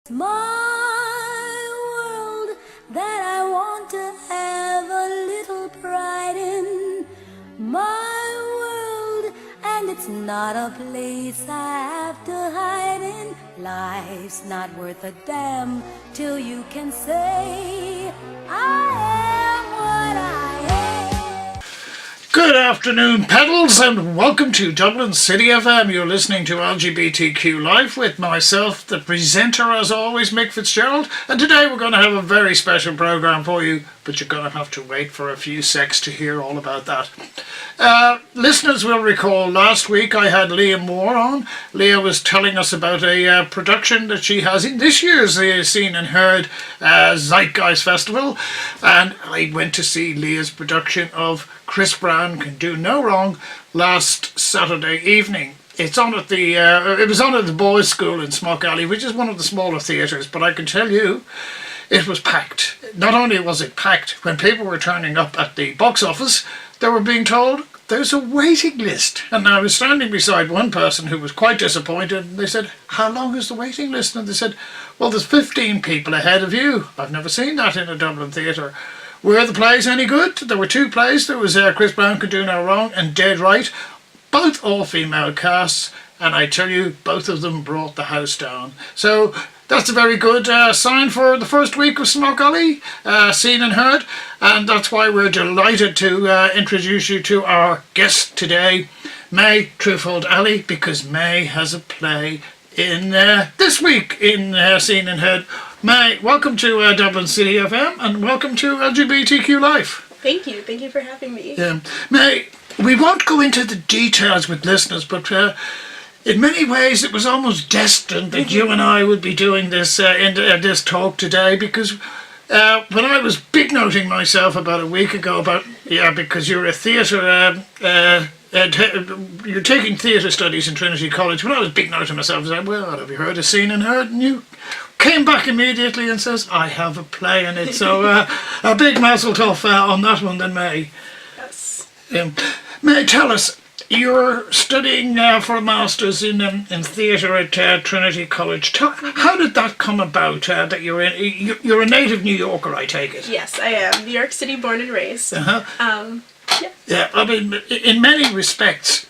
My world that I want to have a little pride in. My world, and it's not a place I have to hide in. Life's not worth a damn till you can say I am what I am. Good afternoon, pedals, and welcome to DubCity-fm. You're listening to LGBTQlife with myself, the presenter, as always, Mick FitzGerald. And today we're going to have a very special programme for you, but you're going to have to wait for a few secs to hear all about that. Listeners will recall last week I had Leah Moore on. Leah was telling us about a production that she has in this year's Scene+Heard Zeitgeist Festival. And I went to see Leah's production of Chris Brown Can Do No Wrong last Saturday evening. It's on at the it was on at the boys' school in Smock Alley, which is one of the smaller theatres, but I can tell you it was packed. Not only was it packed, when people were turning up at the box office, they were being told there's a waiting list. And I was standing beside one person who was quite disappointed, and they said, how long is the waiting list? And they said, well, there's 15 people ahead of you. I've never seen that in a Dublin theatre. Were the plays any good? There were two plays. There was Chris Brown Could Do No Wrong and Dead Right, both all-female casts, and I tell you, both of them brought the house down. So that's a very good sign for the first week of Smock Alley, Scene+Heard, and that's why we're delighted to introduce you to our guest today, May Treuhaft Ali, because May has a play in this week in Scene+Heard. May, welcome to DubCity-fm and welcome to LGBTQlife. Thank you for having me. May, we won't go into the details with listeners, but in many ways it was almost destined that you and I would be doing this this talk today, because when I was big noting myself about a week ago about, because you're a theatre, you're taking theatre studies in Trinity College, when I was big noting myself, I was like, well, have you heard of Scene+Heard? And you came back immediately and says, I have a play in it. So a big mazel tov on that one then, May. Yes. May, tell us, you're studying for a master's in theatre at Trinity College. How did that come about, that you're a native New Yorker, I take it? Yes, I am. New York City born and raised. Yeah, I mean, in many respects,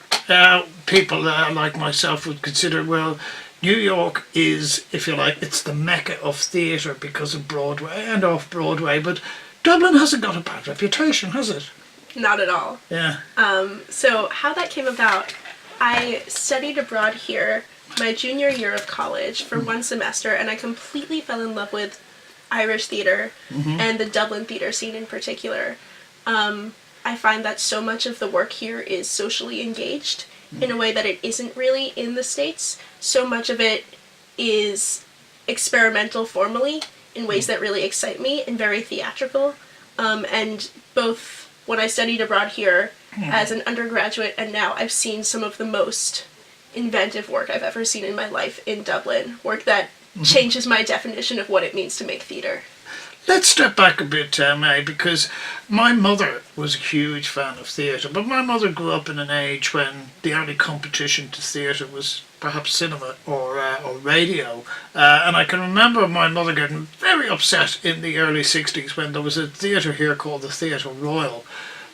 people like myself would consider, well, New York is, if you like, it's the mecca of theatre because of Broadway and off-Broadway, but Dublin hasn't got a bad reputation, has it? Not at all. Yeah. So how that came about, I studied abroad here my junior year of college for one semester, and I completely fell in love with Irish theatre and the Dublin theatre scene in particular. I find that so much of the work here is socially engaged in a way that it isn't really in the States. So much of it is experimental formally in ways that really excite me and very theatrical. And both when I studied abroad here as an undergraduate and now, I've seen some of the most inventive work I've ever seen in my life in Dublin. Work that changes my definition of what it means to make theatre. Let's step back a bit, May, because my mother was a huge fan of theatre, but my mother grew up in an age when the only competition to theatre was perhaps cinema or radio. And I can remember my mother getting very upset in the early 60s when there was a theatre here called the Theatre Royal,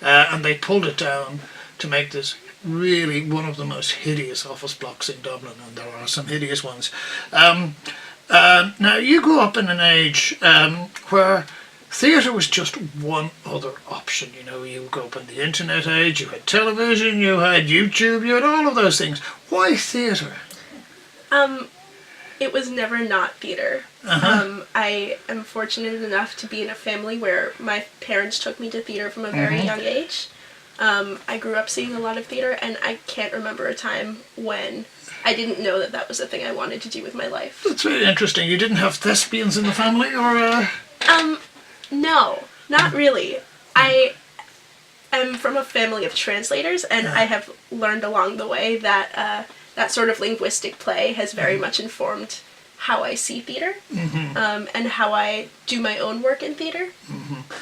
and they pulled it down to make this really one of the most hideous office blocks in Dublin, and there are some hideous ones. Now, you grew up in an age where theatre was just one other option. You know, you grew up in the internet age, you had television, you had YouTube, you had all of those things. Why theatre? It was never not theatre. I am fortunate enough to be in a family where my parents took me to theatre from a very young age. I grew up seeing a lot of theatre, and I can't remember a time when I didn't know that that was the thing I wanted to do with my life. That's very interesting. You didn't have thespians in the family, or? No, not really. I am from a family of translators, and I have learned along the way that that sort of linguistic play has very much informed how I see theatre, and how I do my own work in theatre.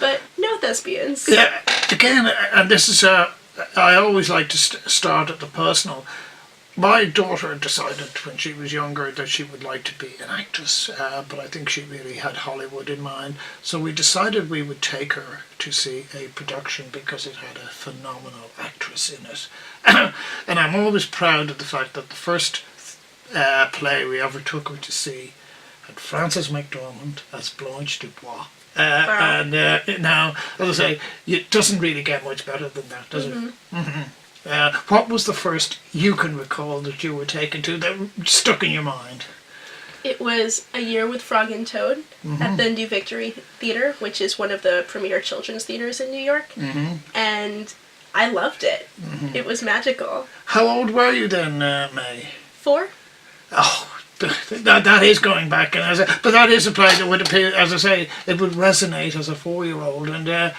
But no thespians. Yeah, again, and this is, I always like to start at the personal. My daughter decided when she was younger that she would like to be an actress, but I think she really had Hollywood in mind. So we decided we would take her to see a production because it had a phenomenal actress in it. And I'm always proud of the fact that the first play we ever took her to see had Frances McDormand as Blanche Dubois. Wow. And now, as I say, it doesn't really get much better than that, does it? What was the first you can recall that you were taken to that stuck in your mind? It was A Year with Frog and Toad at the New Victory Theatre, which is one of the premier children's theatres in New York. And I loved it. It was magical. How old were you then, May? 4? Oh, that is going back, but that is a play that would appear, as I say, it would resonate as a 4-year-old, and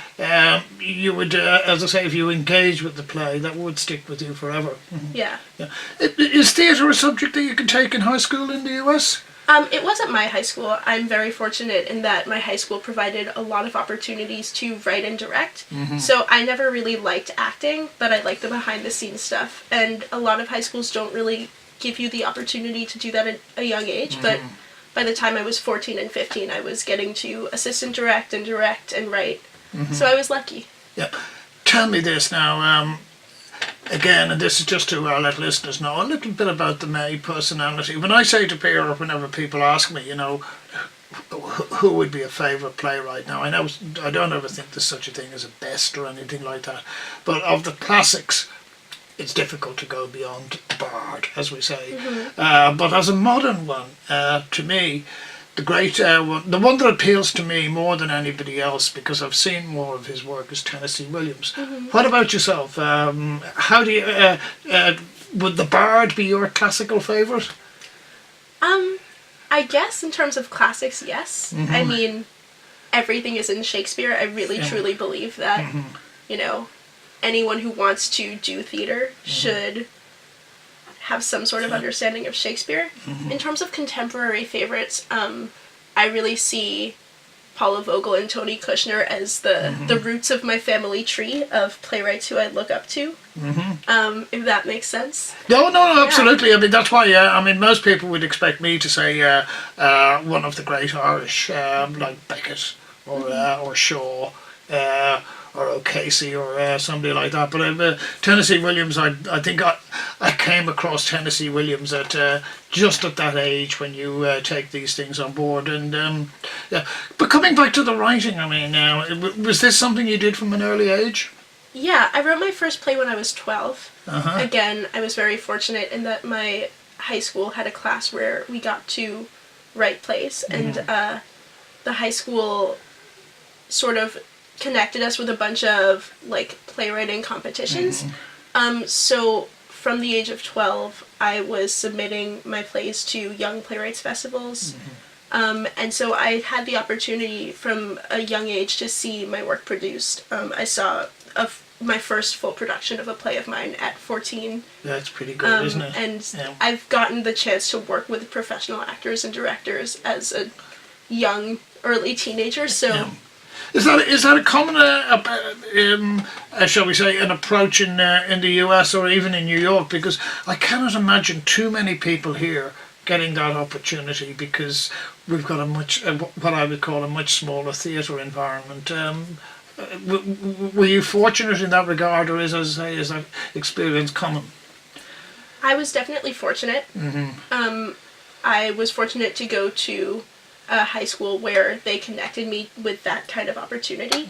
you would, as I say, if you engage with the play, that would stick with you forever. Yeah. Is theatre a subject that you can take in high school in the US? It wasn't my high school. I'm very fortunate in that my high school provided a lot of opportunities to write and direct. So I never really liked acting, but I liked the behind-the-scenes stuff. And a lot of high schools don't really give you the opportunity to do that at a young age, but by the time I was 14 and 15, I was getting to assistant direct and write. So I was lucky. Yeah. Tell me this now, again, and this is just to let listeners know a little bit about the May personality. When I say to Pierre, or whenever people ask me, you know, who would be a favourite playwright? Now, I know I don't ever think there's such a thing as a best or anything like that, but of the classics, it's difficult to go beyond Bard, as we say. But as a modern one, to me, the great one, the one that appeals to me more than anybody else, because I've seen more of his work, is Tennessee Williams. What about yourself? How do you would the Bard be your classical favourite? I guess in terms of classics, yes. I mean, everything is in Shakespeare. I really truly believe that, you know, anyone who wants to do theatre should have some sort of understanding of Shakespeare. In terms of contemporary favorites, I really see Paula Vogel and Tony Kushner as the roots of my family tree of playwrights who I look up to, if that makes sense. No, absolutely. I mean, that's why, I mean, most people would expect me to say one of the great Irish, like Beckett or Shaw, or O'Casey or somebody like that. But Tennessee Williams, I think I came across Tennessee Williams at just at that age when you take these things on board. And yeah. But coming back to the writing, I mean, was this something you did from an early age? Yeah, I wrote my first play when I was 12. Again, I was very fortunate in that my high school had a class where we got to write plays, and the high school sort of connected us with a bunch of like playwriting competitions. So from the age of 12, I was submitting my plays to young playwrights festivals. And so I had the opportunity from a young age to see my work produced. I saw my first full production of a play of mine at 14. That's pretty good, isn't it? And I've gotten the chance to work with professional actors and directors as a young, early teenager, so... Is that a common, shall we say, an approach in the US or even in New York? Because I cannot imagine too many people here getting that opportunity, because we've got a much, what I would call a much smaller theatre environment. Were you fortunate in that regard, or is that experience common? I was definitely fortunate. I was fortunate to go to a high school where they connected me with that kind of opportunity.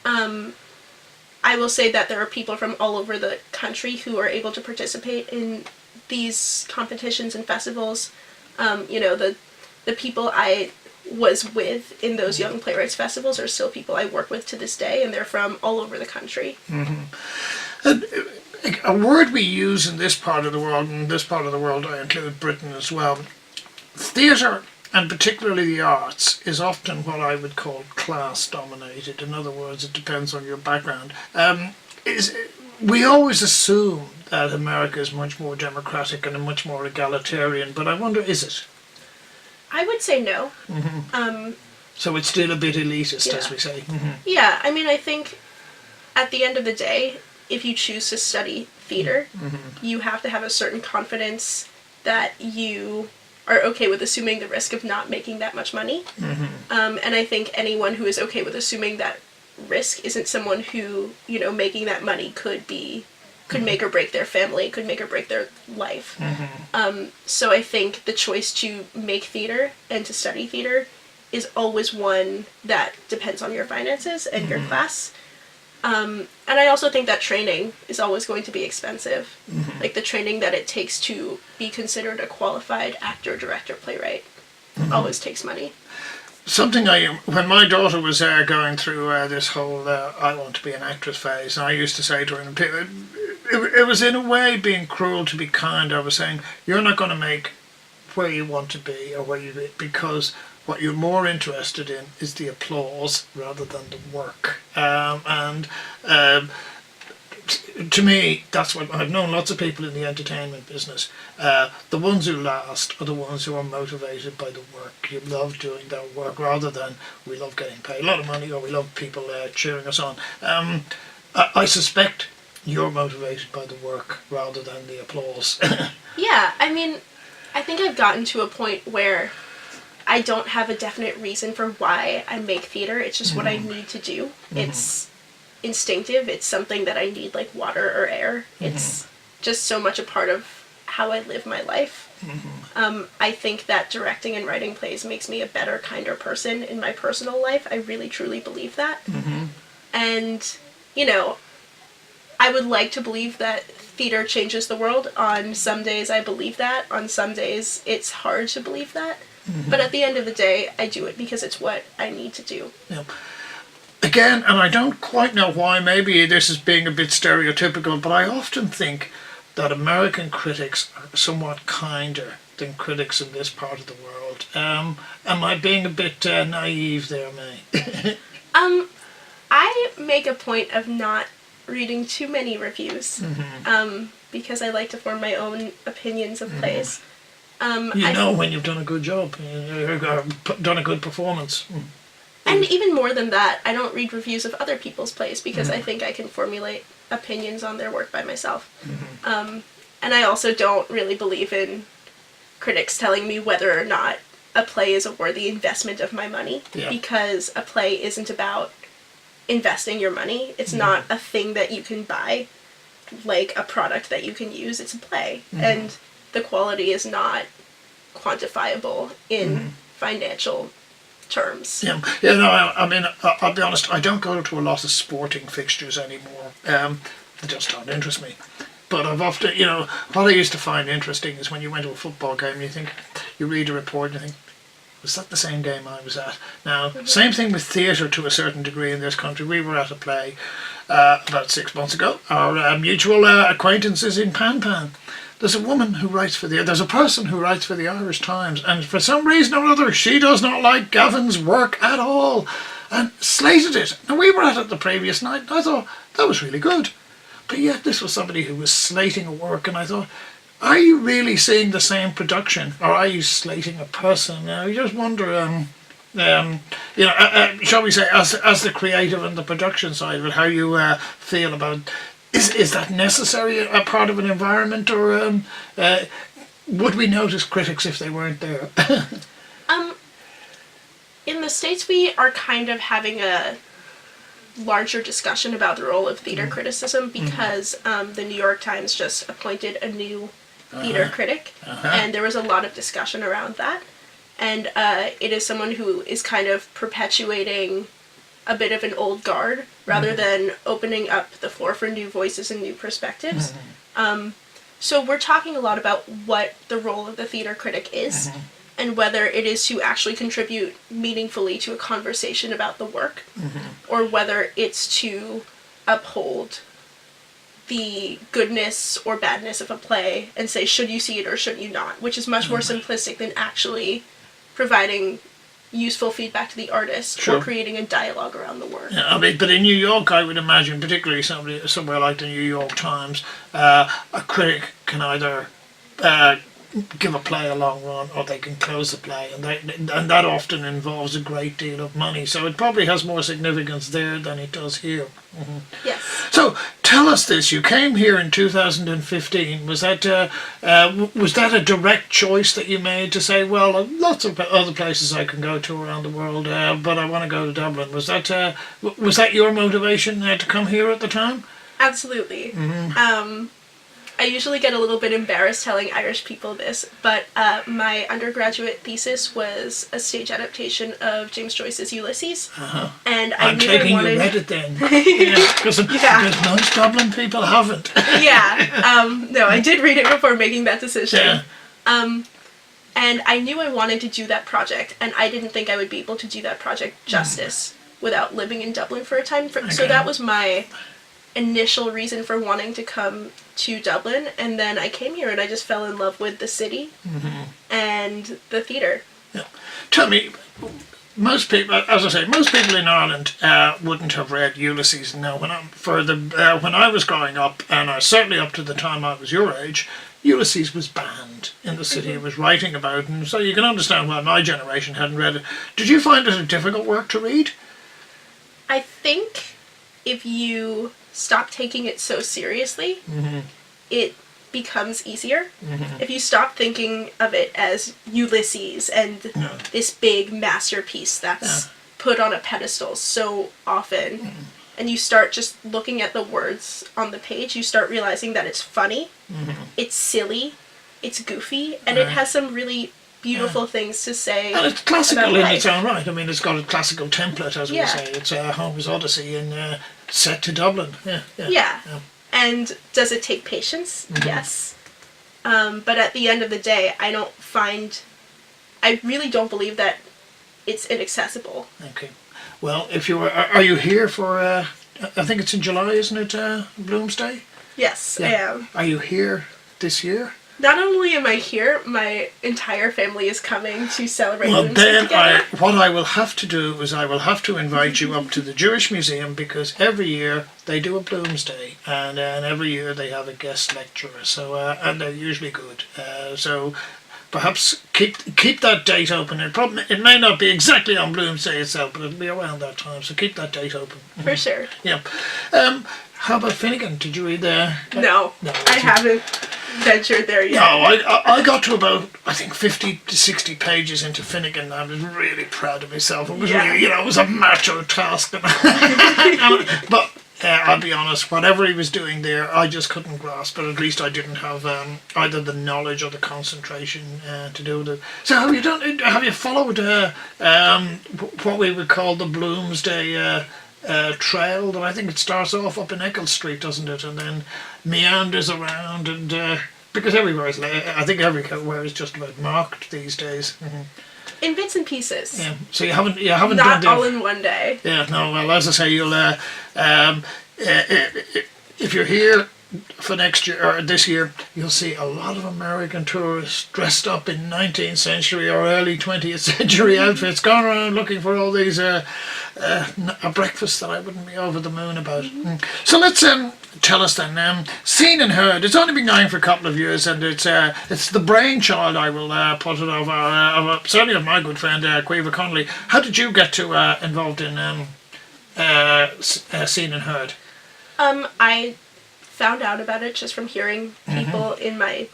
I will say that there are people from all over the country who are able to participate in these competitions and festivals. You know, the people I was with in those young playwrights festivals are still people I work with to this day, and they're from all over the country. A word we use in this part of the world, and this part of the world I include Britain as well, theatre, and particularly the arts, is often what I would call class dominated. In other words, it depends on your background. We always assume that America is much more democratic and much more egalitarian, but I wonder, is it? I would say no. So it's still a bit elitist, as we say. Yeah, I mean, I think at the end of the day, if you choose to study theater, you have to have a certain confidence that you are okay with assuming the risk of not making that much money. And I think anyone who is okay with assuming that risk isn't someone who, you know, making that money could make or break their family, could make or break their life. So I think the choice to make theater and to study theater is always one that depends on your finances and your class. And I also think that training is always going to be expensive. Like the training that it takes to be considered a qualified actor, director, playwright always takes money. Something when my daughter was going through this whole I want to be an actress phase, and I used to say to her, it was in a way being cruel to be kind. I was saying, you're not going to make where you want to be or where you be, because what you're more interested in is the applause rather than the work. To me, that's what I've known. Lots of people in the entertainment business. The ones who last are the ones who are motivated by the work. You love doing their work rather than we love getting paid a lot of money or we love people cheering us on. I suspect you're motivated by the work rather than the applause. Yeah, I mean, I think I've gotten to a point where I don't have a definite reason for why I make theater. It's just what I need to do. It's instinctive. It's something that I need, like water or air. It's just so much a part of how I live my life. I think that directing and writing plays makes me a better, kinder person in my personal life. I really, truly believe that. And, you know, I would like to believe that theater changes the world. On some days I believe that. On some days it's hard to believe that. But at the end of the day, I do it because it's what I need to do. Yeah. Again, and I don't quite know why, maybe this is being a bit stereotypical, but I often think that American critics are somewhat kinder than critics in this part of the world. Am I being a bit naive there, May? I make a point of not reading too many reviews, because I like to form my own opinions of plays. You know when you've done a good job, you've done a good performance. And even more than that, I don't read reviews of other people's plays because I think I can formulate opinions on their work by myself. And I also don't really believe in critics telling me whether or not a play is a worthy investment of my money, because a play isn't about investing your money. It's not a thing that you can buy, like a product that you can use. It's a play. And the quality is not quantifiable in financial terms. I mean, I'll be honest, I don't go to a lot of sporting fixtures anymore. They just don't interest me. But I've often, what I used to find interesting is when you went to a football game and you read a report and you think, was that the same game I was at? Now, same thing with theatre to a certain degree in this country. We were at a play about 6 months ago. Our mutual acquaintances in Pan Pan. There's a woman who writes there's a person who writes for the Irish Times, and for some reason or other, she does not like Gavin's work at all, and slated it. Now, we were at it the previous night, and I thought, that was really good. But yet, this was somebody who was slating a work, and I thought, are you really seeing the same production, or are you slating a person? You just wonder, shall we say, as the creative and the production side of it, how you feel about. Is that necessary, a part of an environment, or would we notice critics if they weren't there? In the States, we are kind of having a larger discussion about the role of theater criticism because the New York Times just appointed a new theater critic, and there was a lot of discussion around that. And it is someone who is kind of perpetuating a bit of an old guard rather than opening up the floor for new voices and new perspectives. So we're talking a lot about what the role of the theater critic is and whether it is to actually contribute meaningfully to a conversation about the work or whether it's to uphold the goodness or badness of a play and say, should you see it or should you not, which is much more simplistic than actually providing useful feedback to the artist or creating a dialogue around the work. Yeah, I mean, but in New York, I would imagine, particularly somewhere like the New York Times, a critic can either give a play a long run, or they can close the play, and that often involves a great deal of money. So it probably has more significance there than it does here. Yes. So tell us this: you came here in 2015. Was that a direct choice that you made to say, well, lots of other places I can go to around the world, but I want to go to Dublin? Was that your motivation to come here at the time? Absolutely. I usually get a little bit embarrassed telling Irish people this, but my undergraduate thesis was a stage adaptation of James Joyce's Ulysses, and I'm taking you read it then, because most Dublin people haven't. No, I did read it before making that decision. And I knew I wanted to do that project, and I didn't think I would be able to do that project justice without living in Dublin for a time. So that was my initial reason for wanting to come to Dublin, and then I came here and I just fell in love with the city and the theatre. Tell me, most people, as I say, most people in Ireland wouldn't have read Ulysses. Now, when I was growing up, and certainly up to the time I was your age, Ulysses was banned in the city it was writing about, and so you can understand why my generation hadn't read it. Did you find it a difficult work to read? I think if you stop taking it so seriously, it becomes easier. If you stop thinking of it as Ulysses and this big masterpiece that's put on a pedestal so often, and you start just looking at the words on the page, you start realizing that it's funny, it's silly, it's goofy, and it has some really beautiful things to say. And it's classical in its own right. I mean, it's got a classical template, as we say. It's Homer's Odyssey and set to Dublin. Yeah. And does it take patience? Yes. But at the end of the day, I really don't believe that it's inaccessible. Okay. Well, if you are you here for, I think it's in July, isn't it, Bloomsday? Yes, I am. Are you here this year? Not only am I here, my entire family is coming to celebrate Well, Bloomsday then together. what I will have to do is I will have to invite you up to the Jewish Museum, because every year they do a Bloomsday, and every year they have a guest lecturer. So and they're usually good. So perhaps keep that date open. It may not be exactly on Bloomsday itself, but it'll be around that time. So keep that date open. For sure. Yeah. How about Finnegan? Did you read there? No, I haven't ventured there yet. No, I got to about, I think, 50 to 60 pages into Finnegan, and I was really proud of myself. It was really, it was a macho task. But I'll be honest, whatever he was doing there, I just couldn't grasp it. At least I didn't have either the knowledge or the concentration to do with it. So have you followed what we would call the Bloomsday trail? That I think it starts off up in Eccles Street, doesn't it, and then meanders around, and because everywhere is just about marked these days. In bits and pieces. Yeah. So you haven't not done all in one day. Yeah. No. Well, as I say, you'll if you're here for next year or this year, you'll see a lot of American tourists dressed up in 19th century or early 20th century outfits, going around looking for all these a breakfast that I wouldn't be over the moon about. So let's tell us then. Scene+Heard. It's only been going for a couple of years, and it's the brainchild, I will put it, of certainly of my good friend Caoimhe Connolly. How did you get to involved in Scene+Heard? I found out about it just from hearing people in my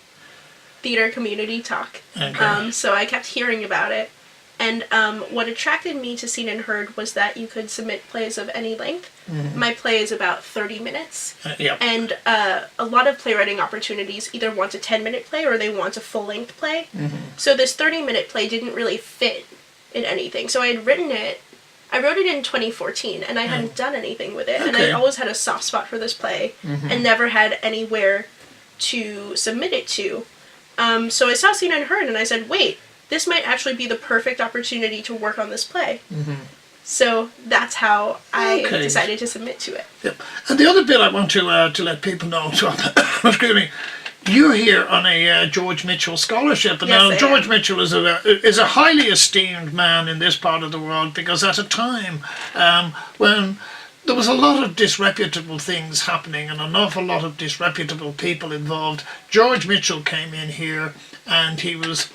theatre community talk. Okay. So I kept hearing about it. And what attracted me to Scene+Heard was that you could submit plays of any length. My play is about 30 minutes. And a lot of playwriting opportunities either want a 10-minute play or they want a full-length play. So this 30-minute play didn't really fit in anything. So I had written it. I wrote it in 2014, and I hadn't done anything with it. And I always had a soft spot for this play and never had anywhere to submit it to. So I saw Scene+Heard, and I said, wait, this might actually be the perfect opportunity to work on this play. So that's how I decided to submit to it. Yep. And the other bit I want to let people know, so, excuse me, you're here on a George Mitchell scholarship, and now George Mitchell is a highly esteemed man in this part of the world, because at a time when there was a lot of disreputable things happening and an awful lot of disreputable people involved. George Mitchell came in here and he was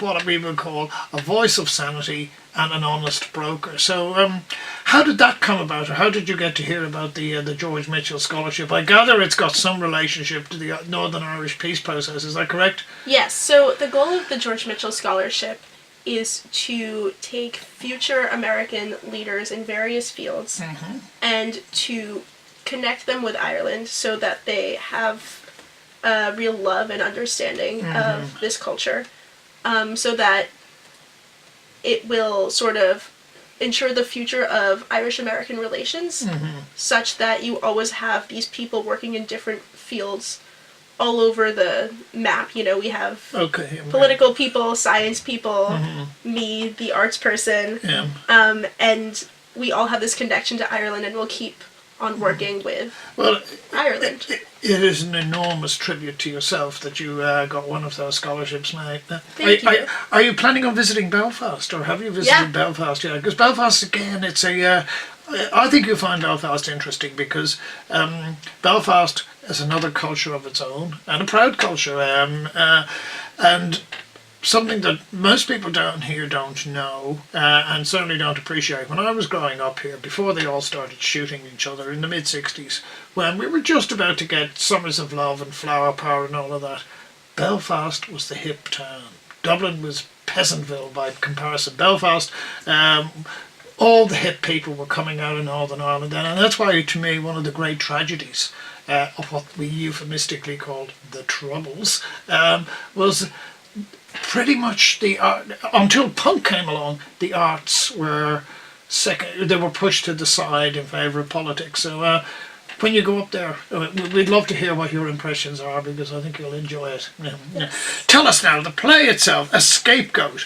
what we would call a voice of sanity and an honest broker. So how did that come about, or how did you get to hear about the George Mitchell Scholarship? I gather it's got some relationship to the Northern Irish peace process, is that correct? Yes, so the goal of the George Mitchell Scholarship is to take future American leaders in various fields and to connect them with Ireland so that they have a real love and understanding of this culture, so that it will sort of ensure the future of Irish-American relations, such that you always have these people working in different fields all over the map. You know, we have political people, science people, me, the arts person, and we all have this connection to Ireland, and we'll keep on working with Ireland. It is an enormous tribute to yourself that you got one of those scholarships, mate. Thank you. Are you planning on visiting Belfast, or have you visited Belfast? Yeah, because Belfast, again, it's a... I think you'll find Belfast interesting because Belfast is another culture of its own, and a proud culture, and something that most people down here don't know, and certainly don't appreciate. When I was growing up here, before they all started shooting each other in the mid-60s, when we were just about to get Summers of Love and Flower Power and all of that, Belfast was the hip town. Dublin was Peasantville by comparison. Belfast, all the hip people were coming out of Northern Ireland then, and that's why, to me, one of the great tragedies of what we euphemistically called the Troubles was pretty much until punk came along, the arts were they were pushed to the side in favour of politics. So when you go up there, we'd love to hear what your impressions are, because I think you'll enjoy it. Tell us now, the play itself, EscapeGoat.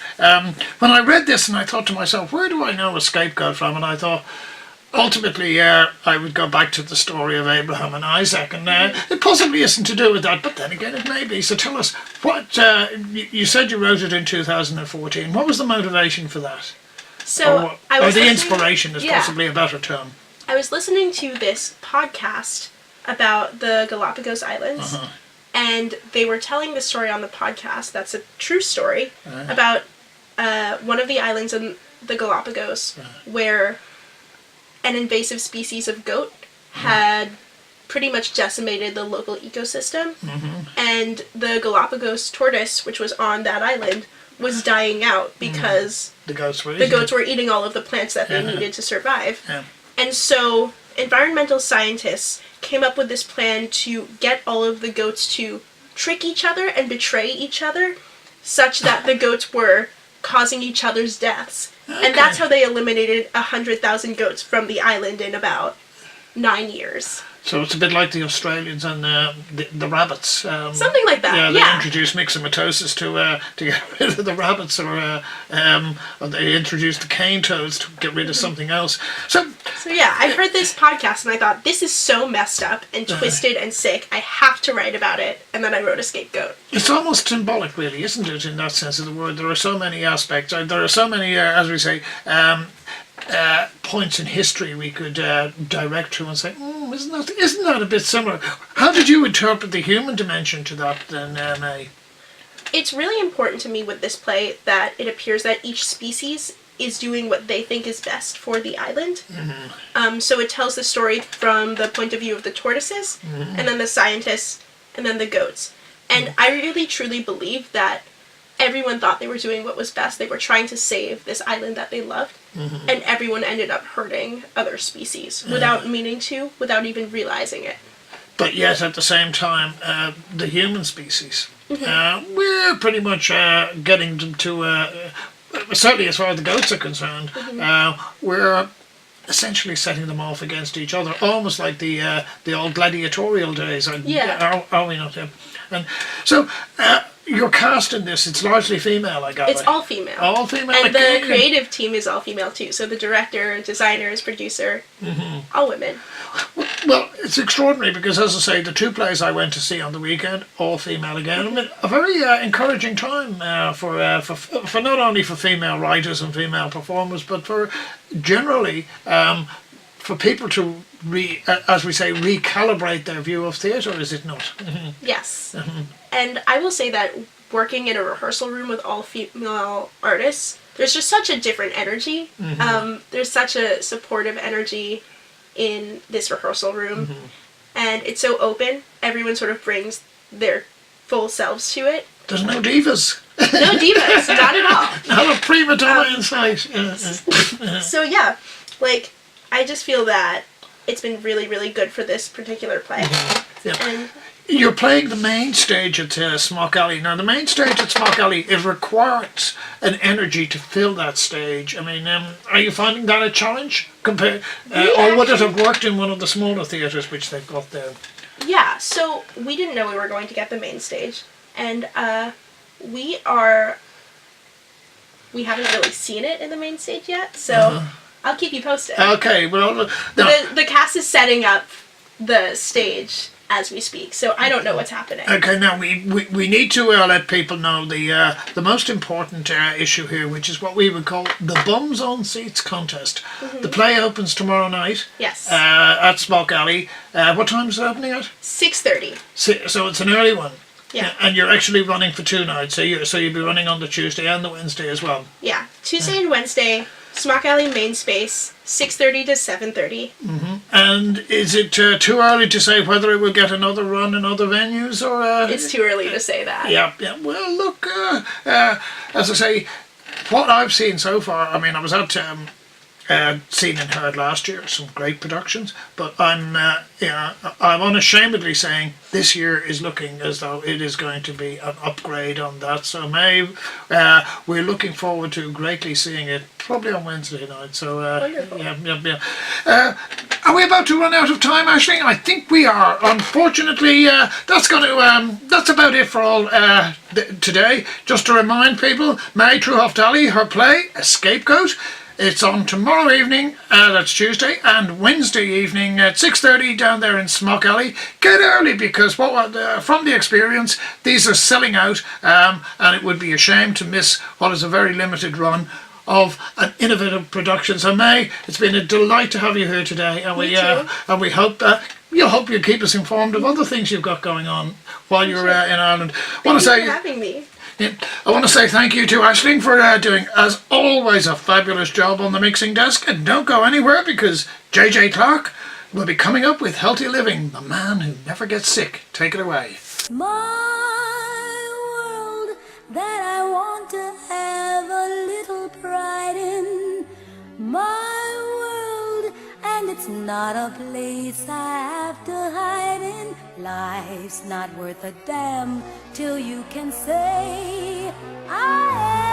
When I read this and I thought to myself, where do I know EscapeGoat from? And I thought, ultimately, I would go back to the story of Abraham and Isaac, and it possibly isn't to do with that, but then again it may be. So tell us, what you said you wrote it in 2014. What was the motivation for that? So or the inspiration is possibly a better term. I was listening to this podcast about the Galapagos Islands, and they were telling the story on the podcast, that's a true story, about one of the islands in the Galapagos where an invasive species of goat had pretty much decimated the local ecosystem, and the Galapagos tortoise, which was on that island, was dying out because the goats were eating all of the plants that they needed to survive. And so environmental scientists came up with this plan to get all of the goats to trick each other and betray each other, such that the goats were causing each other's deaths. And that's how they eliminated 100,000 goats from the island in about 9 years. So it's a bit like the Australians and the rabbits. Something like that. Yeah, they introduced myxomatosis to get rid of the rabbits, or they introduced the cane toads to get rid of something else. So yeah, I heard this podcast and I thought, this is so messed up and twisted and sick. I have to write about it, and then I wrote EscapeGoat. It's almost symbolic, really, isn't it? In that sense of the word, there are so many aspects. There are so many, as we say. Points in history we could direct to and say, isn't that a bit similar? How did you interpret the human dimension to that then, May? It's really important to me with this play that it appears that each species is doing what they think is best for the island. So it tells the story from the point of view of the tortoises, and then the scientists, and then the goats. And I really truly believe that everyone thought they were doing what was best. They were trying to save this island that they loved, and everyone ended up hurting other species without meaning to, without even realizing it. But yet, at the same time, the human species, we're pretty much getting them to, certainly as far as the goats are concerned, we're essentially setting them off against each other, almost like the old gladiatorial days. Are we not? And so, your cast in this, it's largely female, I gather. It's all female. All female. And the creative team is all female too. So the director, designers, producer, all women. Well, it's extraordinary because, as I say, the two plays I went to see on the weekend, all female again. I mean, a very encouraging time for not only for female writers and female performers, but for generally for people to as we say, recalibrate their view of theatre, is it not? Yes. And I will say that working in a rehearsal room with all female artists, there's just such a different energy. There's such a supportive energy in this rehearsal room, and it's so open. Everyone sort of brings their full selves to it. There's no divas. No divas, not at all. Not a prima donna in sight. So yeah, like, I just feel that it's been really, really good for this particular play. Yeah. And you're playing the main stage at Smock Alley. Now, the main stage at Smock Alley, it requires an energy to fill that stage. I mean, are you finding that a challenge? Or would it have worked in one of the smaller theatres which they've got there? Yeah, so we didn't know we were going to get the main stage. And we haven't really seen it in the main stage yet, so I'll keep you posted. Okay, well... The cast is setting up the stage as we speak, so I don't know what's happening. Okay, now we need to let people know the most important issue here, which is what we would call the Bums on Seats contest. The play opens tomorrow night. Yes. At Smock Alley. What time is it opening at? 6:30. So it's an early one. Yeah. And you're actually running for 2 nights, so you'll be running on the Tuesday and the Wednesday as well. Yeah, Tuesday and Wednesday, Smock Alley main space, 6:30 to 7:30. And is it too early to say whether it will get another run in other venues, or? It's too early to say that. Yeah. Well, look, as I say, what I've seen so far. I mean, I was at Scene+Heard last year, some great productions, but I'm unashamedly saying this year is looking as though it is going to be an upgrade on that. So we're looking forward to greatly seeing it, probably on Wednesday night. So Wonderful. Yeah. Are we about to run out of time, Aisling? I think we are. Unfortunately, that's about it for all today. Just to remind people, May Treuhaft Ali, her play EscapeGoat. It's on tomorrow evening, that's Tuesday, and Wednesday evening at 6:30 down there in Smock Alley. Get early, because from the experience, these are selling out, and it would be a shame to miss what is a very limited run of an innovative production. So May, it's been a delight to have you here today, and we hope that you'll keep us informed of other things you've got going on while you're in Ireland. Thank you for having me. Yeah. I want to say thank you to Aisling for doing, as always, a fabulous job on the mixing desk. And don't go anywhere, because JJ Clark will be coming up with Healthy Living, the man who never gets sick. Take it away. My world that I want to have a little pride in. My world, and it's not a place I have to hide in. Life's not worth a damn till you can say I am.